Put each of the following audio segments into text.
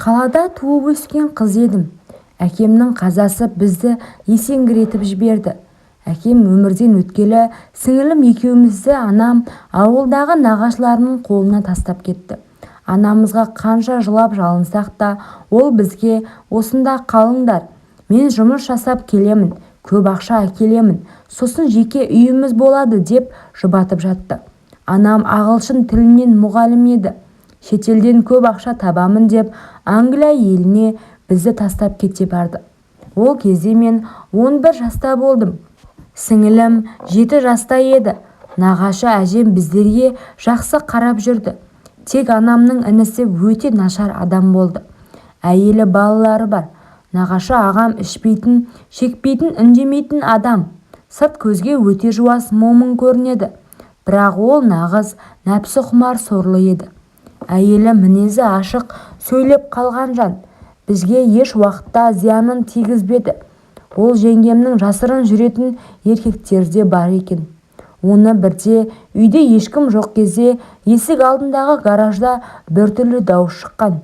Қалада туып өскен қыз едім. Әкемнің қазасы бізді есеңгіретіп жіберді. Әкем өмірден өткелі сіңілім екеумізді анам ауылдағы нағашыларының қолына тастап кетті. Анамызға қанша жылап жалынсақ та, ол бізге осында қалыңдар, мен жұмыс жасап келемін, көп ақша әкелемін, сосын жеке үйіміз болады деп жұбатып жатты. Анам ағылшын тілінен мұғалім еді. Шетелден көп ақша табамын деп Англия еліне бізді тастап кете барды. Ол кезде мен 11 жаста болдым. Сіңілім 7 жаста еді. Нағашы әжем біздерге жақсы қарап жүрді. Тек анамның інісі өте нашар адам болды. Әйелі балалары бар. Нағашы ағам ішпейтін, шекпейтін, үндемейтін адам. Сырт көзге өте жуас, момын көрінеді. Бірақ ол нағыз нәпсі құмар сорлы еді. Әйелі мінезі ашық, сөйлеп қалған жан. Бізге еш уақытта зиянын тигізбеді. Ол жеңгемнің жасырын жүретін еркектерде бар екен. Оны бірде үйде ешкім жоқ кезде есік алдындағы гаражда біртүрлі дауыс шыққан.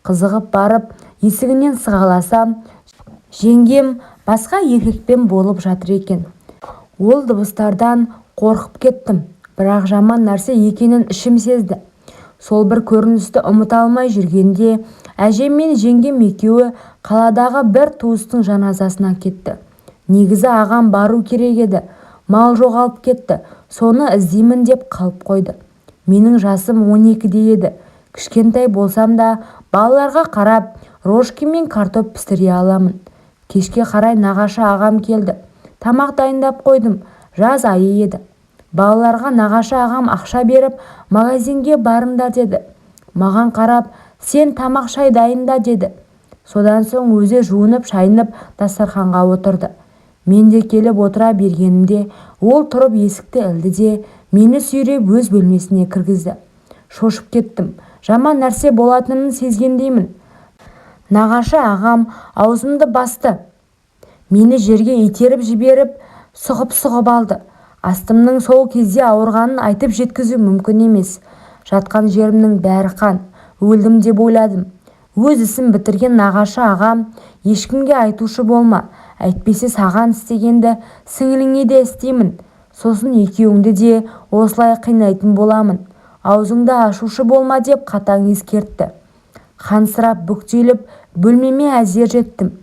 Қызығып барып есігінен сығаласам, жеңгем басқа еркекпен болып жатыр екен. Ол дыбыстардан қорқып кеттім, бірақ жаман нәрсе екенін ішім сезді. Сол бір көріністі ұмыта алмай жүргенде әжем мен жеңгем екеуі қаладағы бір туыстың жаназасына кетті. Негізі ағам бару керек еді. Мал жоғалып кетті. Соны іздеймін деп қалып қойды. Менің жасым 12-де еді. Кішкентай болсам да балаларға қарап рожки мен картоп пістіре аламын. Кешке қарай нағашы ағам келді. Тамақ дайындап қойдым. Жаз айы еді. Балаларға нағашы ағам ақша беріп магазинге барыңдар деді. Маған қарап, сен тамақ шай дайында деді. Содан соң өзі жуынып шайынып дастарханға отырды. Мен де келіп отыра бергенімде ол тұрып есікті ілді де мені сүйреп өз бөлмесіне кіргізді. Шошып кеттім. Жаман нәрсе болатынын сезгендеймін. Нағашы ағам аузымды басты. Мені жерге итеріп жіберіп, сұғып алды. Астымның сол кезде ауырғанын айтып жеткізу мүмкін емес. Жатқан жерімнің бәрі қан. Өлдім деп ойладым. Өз ісін бітірген нағашы ағам, ешкімге айтушы болма. Әйтпесе саған істегенді сіңіліңе де істеймін. Сосын екеуіңді де осылай қинайтын боламын. Аузыңды ашушы болма деп қатаң ескертті. Қансырап бүктеліп бөлмеме әзер жеттім.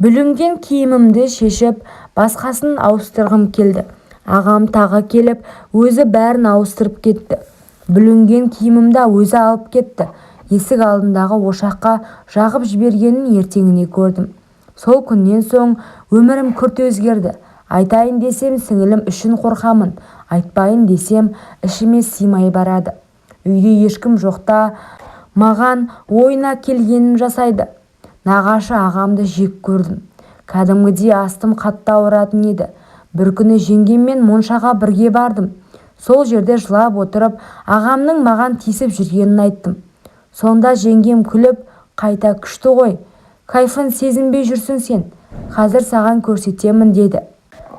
Бүлінген киімімді шешіп, басқасын ауыстырғым келді. Ағам тағы келіп, өзі бәрін ауыстырып кетті. Бүлінген киімімді өзі алып кетті. Есік алдындағы ошаққа жағып жібергенін ертеңіне көрдім. Сол күннен соң өмірім күрт өзгерді. Айтайын десем сіңілім үшін қорқамын. Айтпайын десем ішіме сыймай барады. Үйде ешкім жоқта маған ойына келгенін жасайды. Нағашы ағамды жек көрдім. Кәдімгідей астым қатты ауыратын еді. Бір күні жеңгеммен моншаға бірге бардым. Сол жерде жылап отырып, ағамның маған тиісіп жүргенін айттым. Сонда жеңгем күліп, қайта күшті ғой. Кайфын сезінбей жүрсің сен. Қазір саған көрсетемін деді.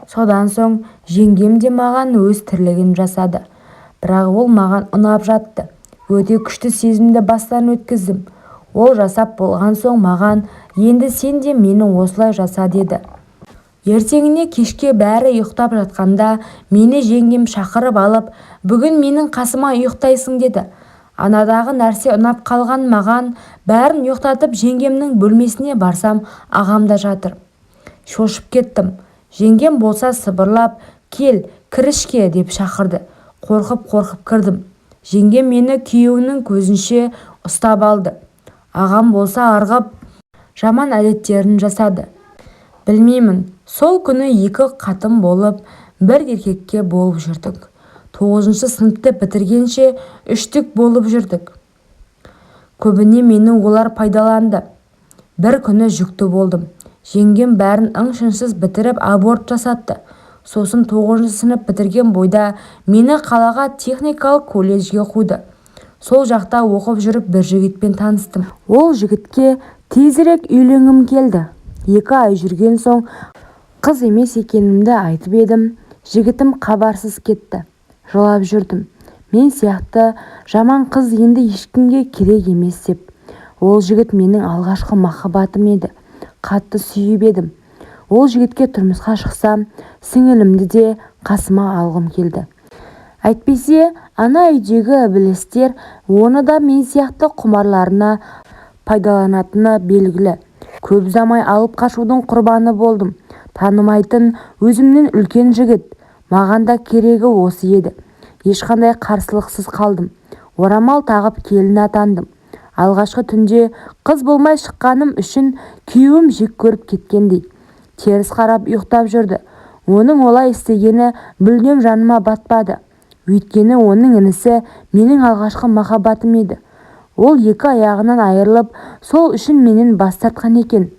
Содан соң жеңгем де маған өз тірлігін жасады. Бірақ ол маған ұнап жатты. Өте күшті сезімді бастан өткіздім. Ол жасап болған соң маған, енді сен де мені осылай жаса деді. Ертеңіне кешке бәрі ұйықтап жатқанда мені жеңгем шақырып алып, бүгін менің қасыма ұйықтайсың деді. Анадағы нәрсе ұнап қалған маған, бәрін ұйықтатып жеңгемнің бөлмесіне барсам, ағамда жатыр. Шошып кеттім. Жеңгем болса сыбырлап, кел, кірішке деп шақырды. Қорқып кірдім. Жеңгем мені күйеуінің көзінше ұстап алды. Ағам болса арғып, жаман әдеттерін жасады. Білмеймін, сол күні 2 қатын болып, бір еркекке болып жүрдік. 9-шы сыныпты бітіргенше 3-тік болып жүрдік. Көбіне мені олар пайдаланды. Бір күні жүкті болдым. Жеңгем бәрін ың-шыңсыз бітіріп аборт жасатты. Сосын 9-шы сынып бітірген бойда мені қалаға техникалық колледжге қуды. Сол жақта оқып жүріп бір жігітпен таныстым. Ол жігітке тезірек үйленгім келді. 2 ай жүрген соң қыз емес екенімді айтып едім. Жігітім хабарсыз кетті. Жылап жүрдім. Мен сияқты жаман қыз енді ешкімге керек емес деп. Ол жігіт менің алғашқы махаббатым еді. Қатты сүйіп едім. Ол жігітке тұрмысқа шықсам, сіңілімді де қасыма алғым келді. Әйтпесе, ана үйдегі ібілістер оны да мен сияқты құмарларына пайдаланатыны белгілі. Көп замай алып қашудың құрбаны болдым. Танымайтын өзімнен үлкен жігіт. Маған да керегі осы еді. Ешқандай қарсылықсыз қалдым. Орамал тағып келін атандым. Алғашқы түнде қыз болмай шыққаным үшін күйеуім жек көріп кеткендей. Теріс қарап ұйықтап жүрді. Оның олай істегені мүлдем жаныма батпады. Өйткені оның інісі менің алғашқы махаббатым еді. Ол екі аяғынан айырылып, сол үшін менен бас тартқан екен.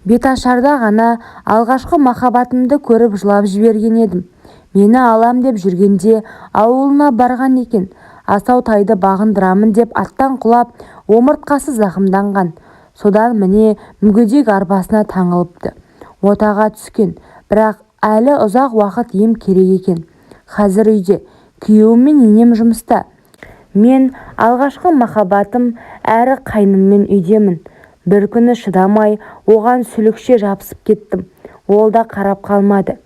Беташарда ғана алғашқы махаббатымды көріп жылап жіберген едім. Мені алам деп жүргенде ауылына барған екен. Асау тайды бағындырамын деп аттан құлап, омыртқасы зақымданған. Содан міне мүгедек арбасына таңылыпты. Отаға түскен, бірақ әлі ұзақ уақыт ем керек екен. Қазір үйде, күйеуім мен енем жұмыста. Мен алғашқы махаббатым әрі қайныммен үйдемін. Бір күні шыдамай, оған сүлікше жабысып кеттім. Ол да қарап қалмады.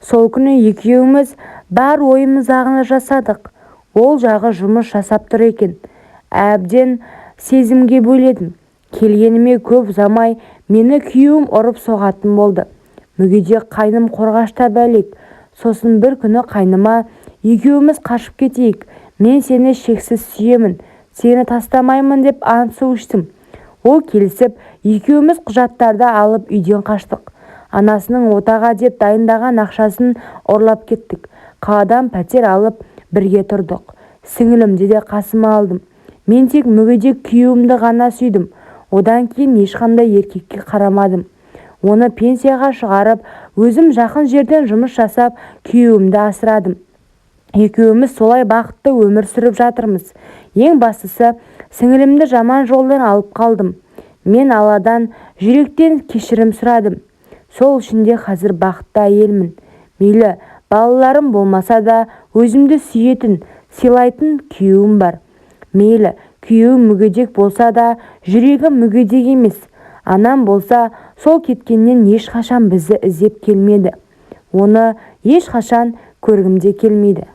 Сол күні екеуміз бар ойымыздағыны жасадық. Ол жағы жұмыс жасап тұр екен. Әбден сезімге бөледім. Келгеніме көп ұзамай мені күйеуім ұрып соғатын болды. Мүгедек қайным қорғашта бәлек. Сосын бір күні қайныма екеуміз қашып кетейік. Мен сені шексіз сүйемін, сені тастамаймын деп ант су іштім. Ол келісіп, екеуміз құжаттарды алып үйден қаштық. Анасының отаға деп дайындаған ақшасын ұрлап кеттік. Қаладан пәтер алып бірге тұрдық. Сіңілімді де қасыма алдым. Мен тек мүгедек күйеуімді ғана сүйдім. Одан кейін ешқандай еркекке қарамадым. Оны пенсияға шығарып, өзім жақын жерден жұмыс жасап, күйеуімді асырадым. Екеуміз солай бақытты өмір сүріп жатырмыз. Ең бастысы, сіңілімді жаман жолдан алып қалдым. Мен Алладан жүректен кешірім сұрадым. Сол үшін де қазір бақытты әйелмін. Мейлі, балаларым болмаса да өзімді сүйетін, сыйлайтын күйеуім бар. Мейлі, күйеуім мүгедек болса да жүрегім мүгедек емес. Анам болса сол кеткеннен ешқашан бізді іздеп келмеді. Оны ешқашан көргім де келмейді.